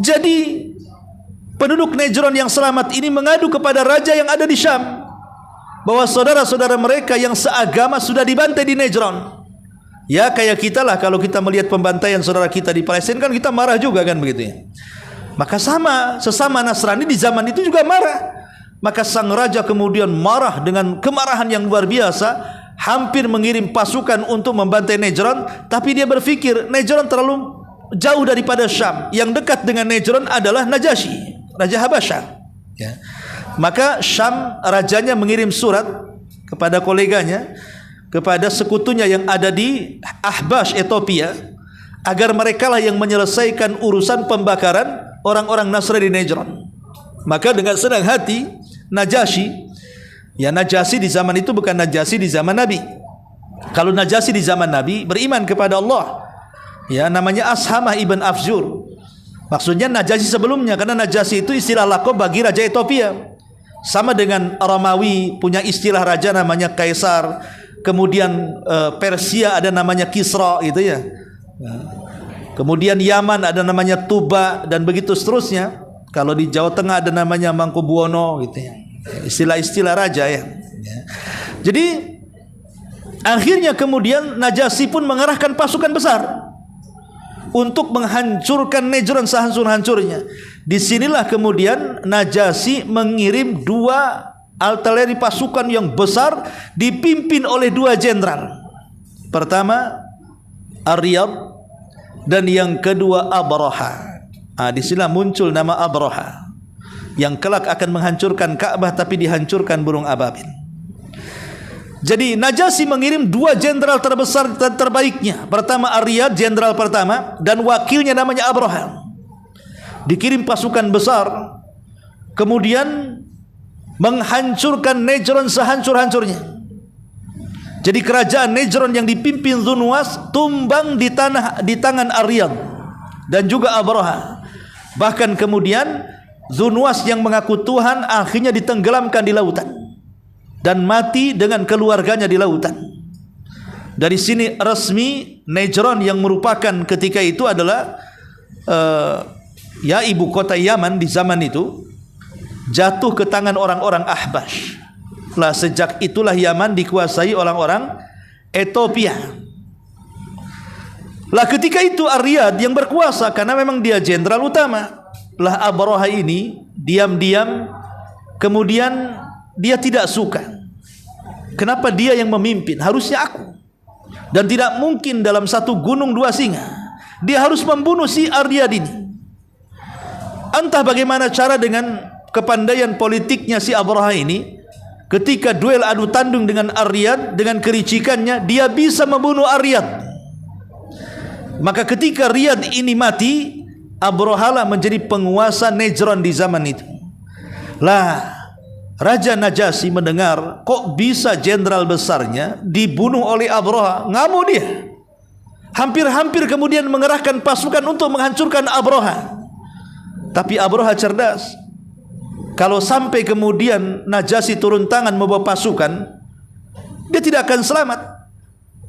Jadi penduduk Najran yang selamat ini mengadu kepada raja yang ada di Syam bahwa saudara-saudara mereka yang seagama sudah dibantai di Najran. Ya kayak kita lah, kalau kita melihat pembantaian saudara kita di Palestina kan kita marah juga kan begitu ya. Maka sesama Nasrani di zaman itu juga marah. Maka sang raja kemudian marah dengan kemarahan yang luar biasa, hampir mengirim pasukan untuk membantai Najran. Tapi dia berpikir Najran terlalu jauh daripada Syam. Yang dekat dengan Najran adalah Najasyi, Raja Habasyah. Maka Syam rajanya mengirim surat kepada koleganya, kepada sekutunya yang ada di Ahbash, Ethiopia, agar merekalah yang menyelesaikan urusan pembakaran orang-orang Nasrani di Najran. Maka dengan senang hati Najasyi, ya Najasyi di zaman itu bukan Najasyi di zaman Nabi. Kalau Najasyi di zaman Nabi beriman kepada Allah, ya namanya Ashamah ibn Afzur. Maksudnya Najasyi sebelumnya, karena Najasyi itu istilah lakob bagi raja Ethiopia. Sama dengan Romawi punya istilah raja namanya Kaisar. Kemudian Persia ada namanya Kisra gitu ya. Kemudian Yaman ada namanya Tuba dan begitu seterusnya. Kalau di Jawa Tengah ada namanya Mangkubuwono gitu ya. Istilah-istilah raja ya. Jadi akhirnya kemudian Najasyi pun mengerahkan pasukan besar untuk menghancurkan Najran sehancur-hancurnya. Disinilah kemudian Najasyi mengirim 2 artileri pasukan yang besar dipimpin oleh 2 jenderal. Pertama Ar-Riyad dan yang kedua Abraha. Disinilah muncul nama Abraha yang kelak akan menghancurkan Ka'bah tapi dihancurkan burung ababil. Jadi Najasyi mengirim 2 jenderal terbesar dan terbaiknya. Pertama Ar-Riyad, jenderal pertama, dan wakilnya namanya Abraha. Dikirim pasukan besar, kemudian menghancurkan Najran sehancur-hancurnya. Jadi kerajaan Najran yang dipimpin Zunwas tumbang di tangan Ar-Riyad dan juga Abraha. Bahkan kemudian Zunwas yang mengaku Tuhan akhirnya ditenggelamkan di lautan dan mati dengan keluarganya di lautan. Dari sini resmi Najran yang merupakan ketika itu adalah ya ibu kota Yaman di zaman itu jatuh ke tangan orang-orang Ahbash. Lah sejak itulah Yaman dikuasai orang-orang Ethiopia. Lah ketika itu Ar-Riyad yang berkuasa karena memang dia jenderal utama. Lah Abraha ini diam-diam kemudian dia tidak suka. Kenapa dia yang memimpin? Harusnya aku. Dan tidak mungkin dalam satu gunung 2 singa. Dia harus membunuh si Ar-Riyad ini. Entah bagaimana cara dengan kepandaian politiknya si Abraha ini, ketika duel adu tandung dengan Ar-Riyad, dengan kericikannya dia bisa membunuh Ar-Riyad. Maka ketika Riyad ini mati, Abraha menjadi penguasa Najran di zaman itu. Lah Raja Najasyi mendengar kok bisa jenderal besarnya dibunuh oleh Abraha, ngamuk dia. hampir-hampir kemudian mengerahkan pasukan untuk menghancurkan Abraha. Tapi Abraha cerdas. Kalau sampai kemudian Najasyi turun tangan membawa pasukan, dia tidak akan selamat.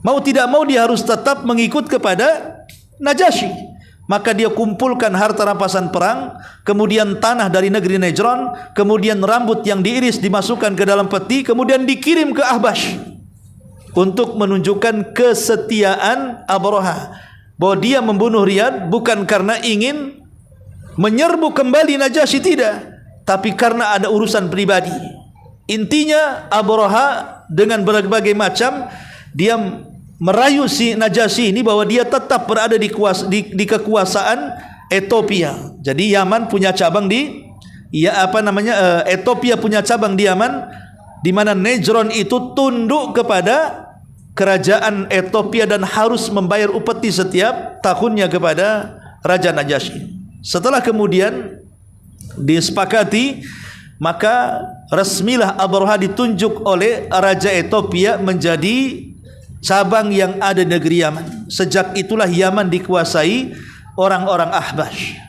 Mau tidak mau dia harus tetap mengikut kepada Najasyi. Maka dia kumpulkan harta rampasan perang, kemudian tanah dari negeri Najran, kemudian rambut yang diiris dimasukkan ke dalam peti, kemudian dikirim ke Ahbash untuk menunjukkan kesetiaan Abraha, bahwa dia membunuh Riyadh bukan karena ingin menyerbu kembali Najasyi, tidak, tapi karena ada urusan pribadi. Intinya Abraha dengan berbagai macam dia merayu si Najasyi ini bahwa dia tetap berada di kekuasaan Ethiopia. Jadi Yaman punya cabang di Ethiopia punya cabang di Yaman, di mana Najran itu tunduk kepada kerajaan Ethiopia dan harus membayar upeti setiap tahunnya kepada Raja Najasyi. Setelah kemudian disepakati, maka resmilah Abraha ditunjuk oleh Raja Ethiopia menjadi cabang yang ada di negeri Yaman. Sejak itulah Yaman dikuasai orang-orang Ahbash,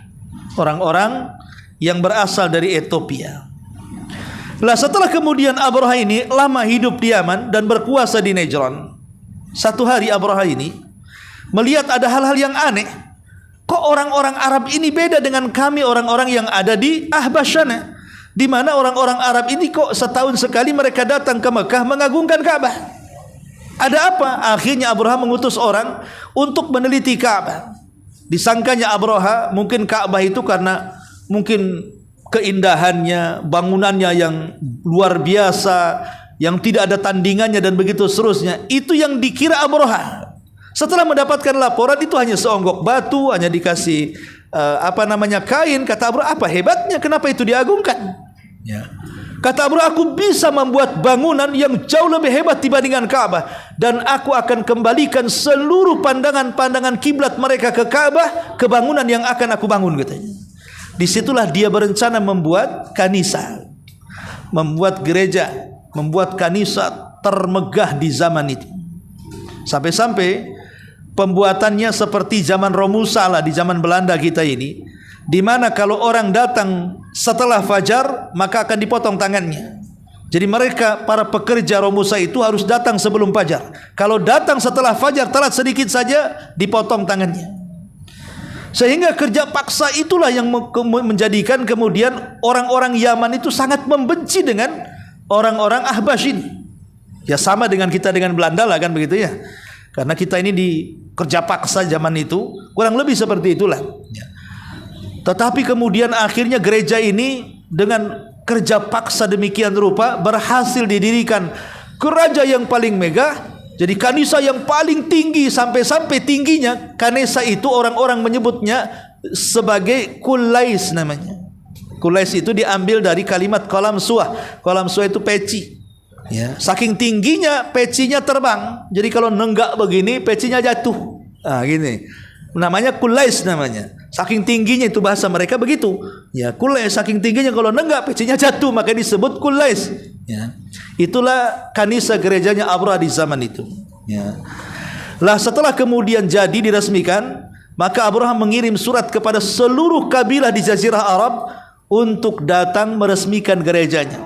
orang-orang yang berasal dari Ethiopia. Lah setelah kemudian Abraha ini lama hidup di Yaman dan berkuasa di Najran, satu hari Abraha ini melihat ada hal-hal yang aneh. Kok orang-orang Arab ini beda dengan kami orang-orang yang ada di Ahbash sana, di mana orang-orang Arab ini kok setahun sekali mereka datang ke Mekah mengagungkan Ka'bah. Ada apa? Akhirnya Abraha mengutus orang untuk meneliti Ka'bah. Disangkanya Abraha mungkin Ka'bah itu karena mungkin keindahannya, bangunannya yang luar biasa, yang tidak ada tandingannya dan begitu seterusnya. Itu yang dikira Abraha. Setelah mendapatkan laporan itu hanya seonggok batu, hanya dikasih kain. Kata Abraha, apa hebatnya? Kenapa itu diagungkan? Ya. Kata Abraha, aku bisa membuat bangunan yang jauh lebih hebat dibandingkan Ka'bah, dan aku akan kembalikan seluruh pandangan-pandangan kiblat mereka ke Ka'bah, ke bangunan yang akan aku bangun, katanya. Disitulah dia berencana membuat kanisa, membuat gereja, membuat kanisa termegah di zaman itu. Sampai-sampai pembuatannya seperti zaman Romusa lah, di zaman Belanda kita ini, di mana kalau orang datang setelah fajar maka akan dipotong tangannya. Jadi mereka para pekerja Romusa itu harus datang sebelum fajar. Kalau datang setelah fajar telat sedikit saja dipotong tangannya. Sehingga kerja paksa itulah yang menjadikan kemudian orang-orang Yaman itu sangat membenci dengan orang-orang Ahbash ini. Ya sama dengan kita dengan Belanda lah kan begitu ya. Karena kita ini di kerja paksa zaman itu, kurang lebih seperti itulah. Tetapi kemudian akhirnya gereja ini dengan kerja paksa demikian rupa berhasil didirikan gereja yang paling megah, jadi kanisa yang paling tinggi, sampai-sampai tingginya kanisa itu orang-orang menyebutnya sebagai kulais namanya. Kulais itu diambil dari kalimat kolam suah. Kolam suah itu peci. Ya, saking tingginya pecinya terbang. Jadi kalau nenggak begini pecinya jatuh. Ah gini. Namanya kulais namanya. Saking tingginya itu bahasa mereka begitu. Ya, kulais saking tingginya kalau nenggak pecinya jatuh, maka disebut kulais. Ya. Itulah kanisa gerejanya Abraha di zaman itu. Ya. Lah setelah kemudian jadi diresmikan, maka Abraha mengirim surat kepada seluruh kabilah di Jazirah Arab untuk datang meresmikan gerejanya.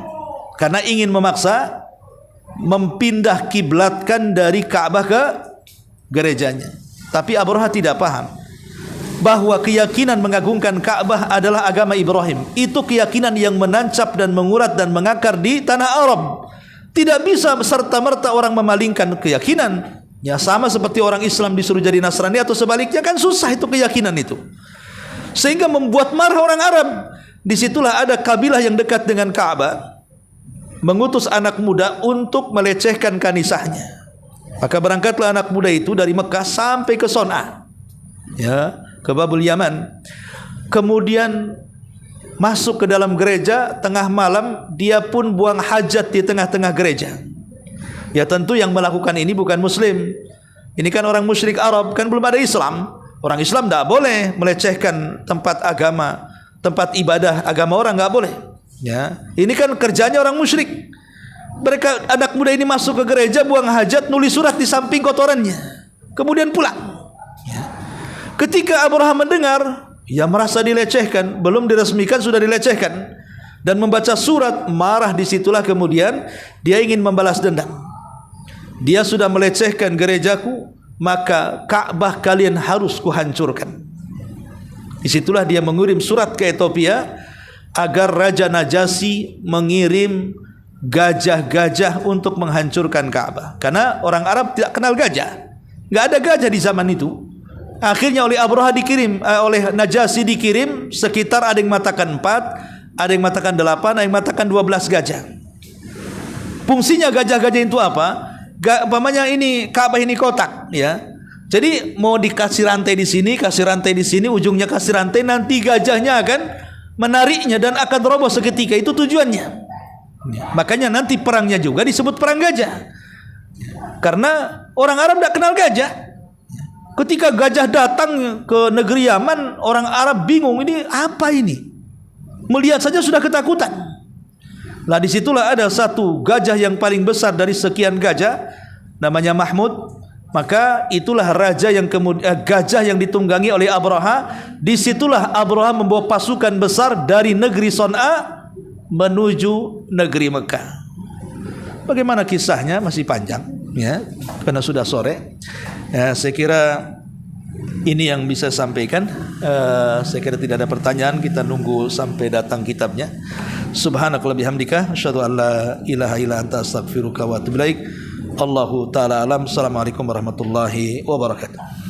Karena ingin memaksa mempindah kiblatkan dari Ka'bah ke gerejanya. Tapi Abraha tidak paham bahwa keyakinan mengagungkan Ka'bah adalah agama Ibrahim. Itu keyakinan yang menancap dan mengurat dan mengakar di tanah Arab. Tidak bisa serta-merta orang memalingkan keyakinan. Ya sama seperti orang Islam disuruh jadi Nasrani atau sebaliknya, kan susah itu keyakinan itu. Sehingga membuat marah orang Arab. Disitulah ada kabilah yang dekat dengan Ka'bah mengutus anak muda untuk melecehkan kanisahnya. Maka berangkatlah anak muda itu dari Mekah sampai ke Son'a, ya, ke Babul Yaman. Kemudian masuk ke dalam gereja tengah malam, dia pun buang hajat di tengah-tengah gereja. Ya tentu yang melakukan ini bukan Muslim. Ini kan orang musyrik Arab, kan belum ada Islam. Orang Islam tidak boleh melecehkan tempat agama, tempat ibadah agama orang, nggak boleh. Ya, ini kan kerjanya orang musyrik. Mereka anak muda ini masuk ke gereja, buang hajat, nulis surat di samping kotorannya, kemudian pulang. Ketika Abraha mendengar, ia merasa dilecehkan, belum diresmikan sudah dilecehkan, dan membaca surat, marah. Disitulah kemudian dia ingin membalas dendam. Dia sudah melecehkan gerejaku, maka Ka'bah kalian harus kuhancurkan. Disitulah dia mengirim surat ke Ethiopia agar Raja Najasyi mengirim gajah-gajah untuk menghancurkan Ka'bah. Karena orang Arab tidak kenal gajah, nggak ada gajah di zaman itu. Akhirnya oleh Abraha dikirim, oleh Najasyi dikirim sekitar, ada yang mengatakan 4, ada yang mengatakan 8, ada yang mengatakan 12 gajah. Fungsinya gajah-gajah itu apa? Umpamanya ini Ka'bah ini kotak, ya. Jadi mau dikasih rantai di sini, kasih rantai di sini, ujungnya kasih rantai, nanti gajahnya akan menariknya dan akan roboh seketika. Itu tujuannya. Makanya nanti perangnya juga disebut perang gajah. Karena orang Arab tidak kenal gajah. Ketika gajah datang ke negeri Yaman, orang Arab bingung, ini apa ini? Melihat saja sudah ketakutan. Lah disitulah ada satu gajah yang paling besar dari sekian gajah, namanya Mahmud. Maka itulah raja yang kemudian gajah yang ditunggangi oleh Abraha. Disitulah Abraha membawa pasukan besar dari negeri Son'a menuju negeri Mekah. Bagaimana kisahnya masih panjang, ya, karena sudah sore. Ya, saya kira ini yang bisa sampaikan. Saya kira tidak ada pertanyaan, kita nunggu sampai datang kitabnya. Subhanakallahumma bihamdika asyhadu an la ilaha illa anta astaghfiruka wa atubu ilaik. Allahu taala alam. Assalamualaikum warahmatullahi wabarakatuh.